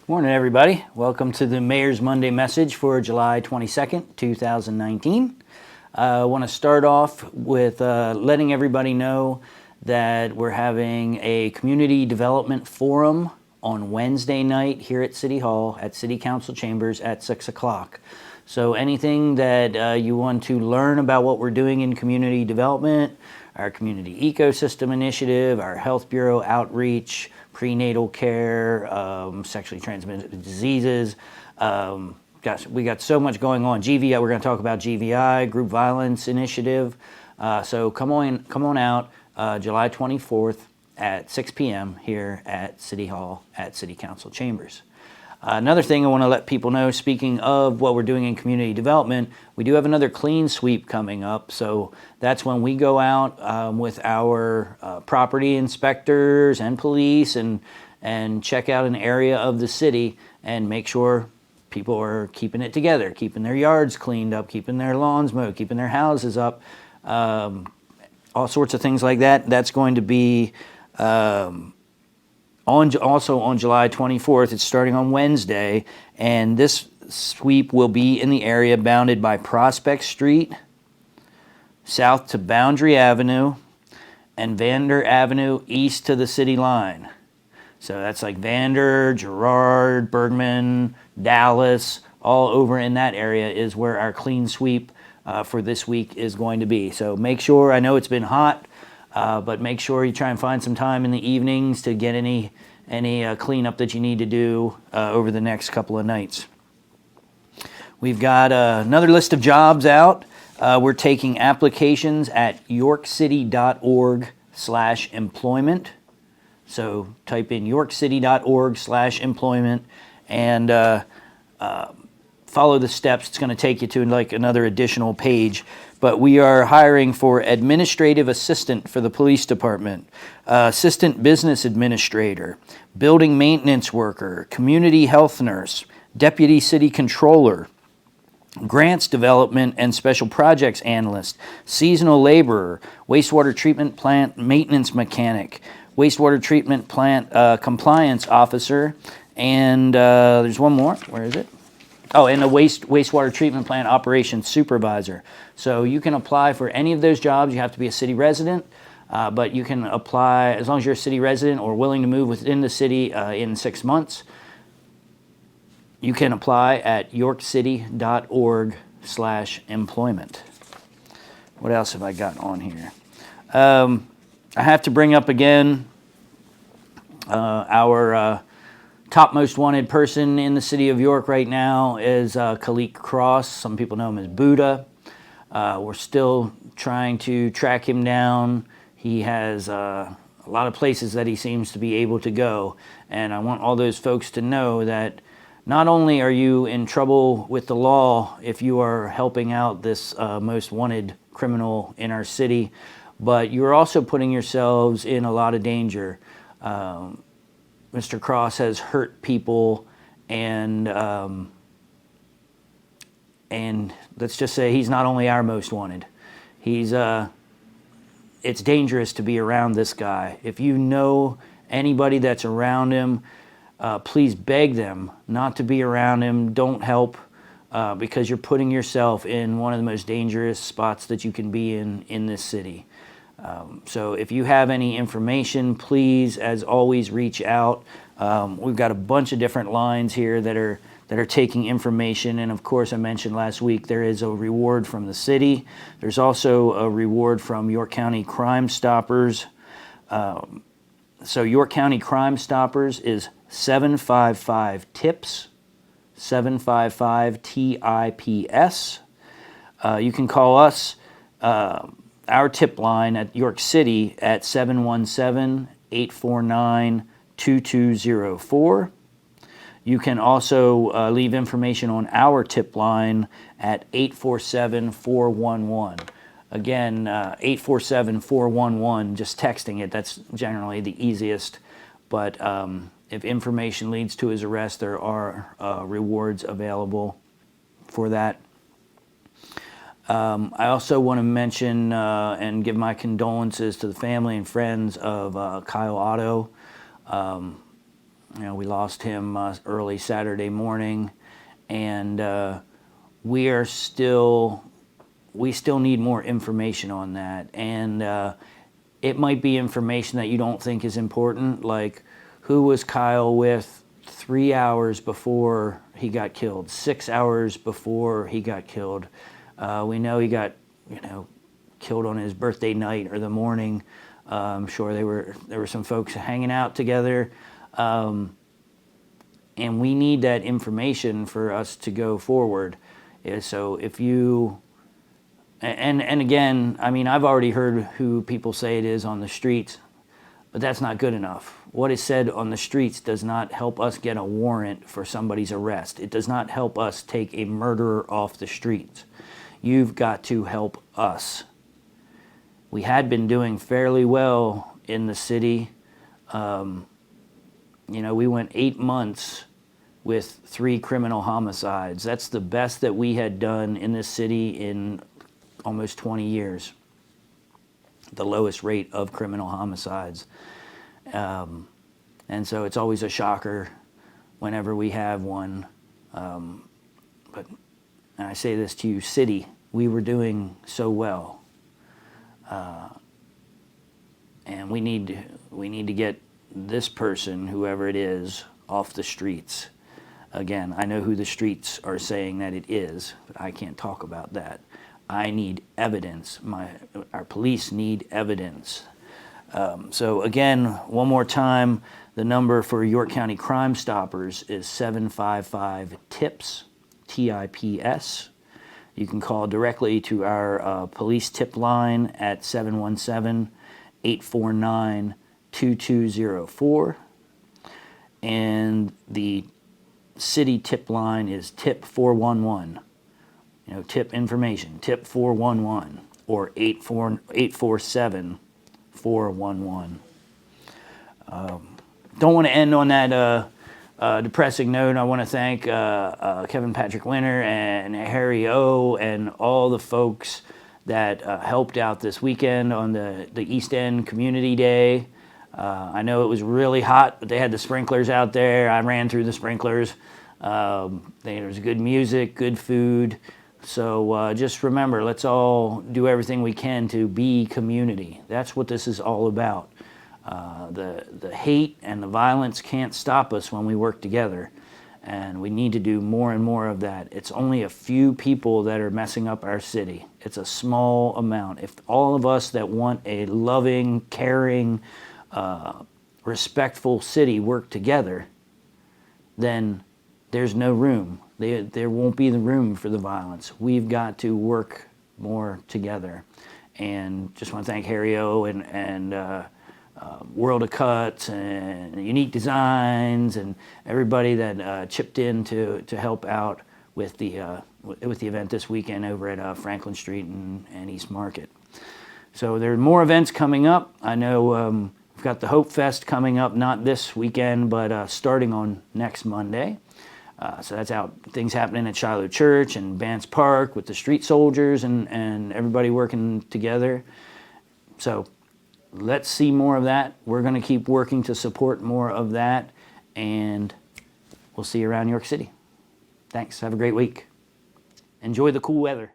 Morning, everybody. Welcome to the Mayor's Monday message for July 22nd, 2019. I want to start off with letting everybody know that we're having a community development forum on Wednesday night here at City Hall at City Council Chambers at 6 o'clock. So anything that you want to learn about what we're doing in community development, our community ecosystem initiative, our health bureau outreach, prenatal care, sexually transmitted diseases. Gosh, we got so much going on. GVI, we're going to talk about GVI, Group Violence Initiative. So come on out July 24th at 6 p.m. here at City Hall at City Council Chambers. Another thing I want to let people know, speaking of what we're doing in community development, we do have another clean sweep coming up. So that's when we go out with our property inspectors and police and check out an area of the city and make sure people are keeping it together, keeping their yards cleaned up, keeping their lawns mowed, keeping their houses up, all sorts of things like that. That's going to be also on July 24th. It's starting on Wednesday, and this sweep will be in the area bounded by Prospect Street, south to Boundary Avenue, and Vander Avenue east to the city line. So that's like Vander, Girard, Bergman, Dallas, all over in that area is where our clean sweep for this week is going to be. So make sure, I know it's been hot, but make sure you try and find some time in the evenings to get any cleanup that you need to do over the next couple of nights. We've got another list of jobs out. We're taking applications at yorkcity.org/employment. So type in yorkcity.org/employment and follow the steps. It's going to take you to like another additional page. But we are hiring for administrative assistant for the police department, assistant business administrator, building maintenance worker, community health nurse, deputy city controller, grants development and special projects analyst, seasonal laborer, wastewater treatment plant maintenance mechanic, wastewater treatment plant compliance officer, and there's one more. Where is it? Oh, and a wastewater treatment plant operations supervisor. So you can apply for any of those jobs. You have to be a city resident, but you can apply as long as you're a city resident or willing to move within the city in 6 months. You can apply at yorkcity.org/employment. What else have I got on here? I have to bring up again our top most wanted person in the city of York right now is Kalik Cross. Some people know him as Buddha. We're still trying to track him down. He has a lot of places that he seems to be able to go. And I want all those folks to know that not only are you in trouble with the law if you are helping out this most wanted criminal in our city, but you're also putting yourselves in a lot of danger. Mr. Cross has hurt people, and let's just say he's not only our most wanted. He's it's dangerous to be around this guy. If you know anybody that's around him, please beg them not to be around him. Don't help because you're putting yourself in one of the most dangerous spots that you can be in this city. So if you have any information, please, as always, reach out. We've got a bunch of different lines here that are taking information, and of course, I mentioned last week there is a reward from the city. There's also a reward from York County Crime Stoppers. So York County Crime Stoppers is 755-TIPS, 755-TIPS. You can call us. Our tip line at York City at 717-849-2204. You can also leave information on our tip line at 847-411. Again, 847-411, just texting it, that's generally the easiest. But if information leads to his arrest, there are rewards available for that. I also want to mention and give my condolences to the family and friends of Kyle Otto. We lost him early Saturday morning, and we still need more information on that. And it might be information that you don't think is important, like who was Kyle with 3 hours before he got killed, 6 hours before he got killed. We know he got, killed on his birthday night or the morning. I'm sure there were some folks hanging out together. And we need that information for us to go forward. So if you, and again, I mean, I've already heard who people say it is on the streets, but that's not good enough. What is said on the streets does not help us get a warrant for somebody's arrest. It does not help us take a murderer off the streets. You've got to help us. We had been doing fairly well in the city. We went 8 months with 3 criminal homicides. That's the best that we had done in this city in almost 20 years. The lowest rate of criminal homicides. And so it's always a shocker whenever we have one. But and I say this to you, city, we were doing so well. And we need to get this person, whoever it is, off the streets. Again, I know who the streets are saying that it is, but I can't talk about that. I need evidence. Our police need evidence. So again, one more time, the number for York County Crime Stoppers is 755-TIPS, TIPS. You can call directly to our police tip line at 717-849-2204. And the city tip line is tip 411. Tip information, tip 411 or 847-411. Don't want to end on that depressing note. I want to thank Kevin Patrick Winter and Harry O and all the folks that helped out this weekend on the East End Community Day. I know it was really hot, but they had the sprinklers out there. I ran through the sprinklers. There was good music, good food. So just remember, let's all do everything we can to be community. That's what this is all about. The hate and the violence can't stop us when we work together. And we need to do more and more of that. It's only a few people that are messing up our city. It's a small amount. If all of us that want a loving, caring, respectful city work together, then there's no room. There won't be the room for the violence. We've got to work more together. And just want to thank Harry O and World of Cuts and Unique Designs and everybody that chipped in to help out with the event this weekend over at Franklin Street and East Market. So there are more events coming up. I know we've got the Hope Fest coming up, not this weekend, but starting on next Monday. So that's out. Things happening at Shiloh Church and Bance Park with the street soldiers and everybody working together. So let's see more of that. We're going to keep working to support more of that, and we'll see you around York City. Thanks. Have a great week. Enjoy the cool weather.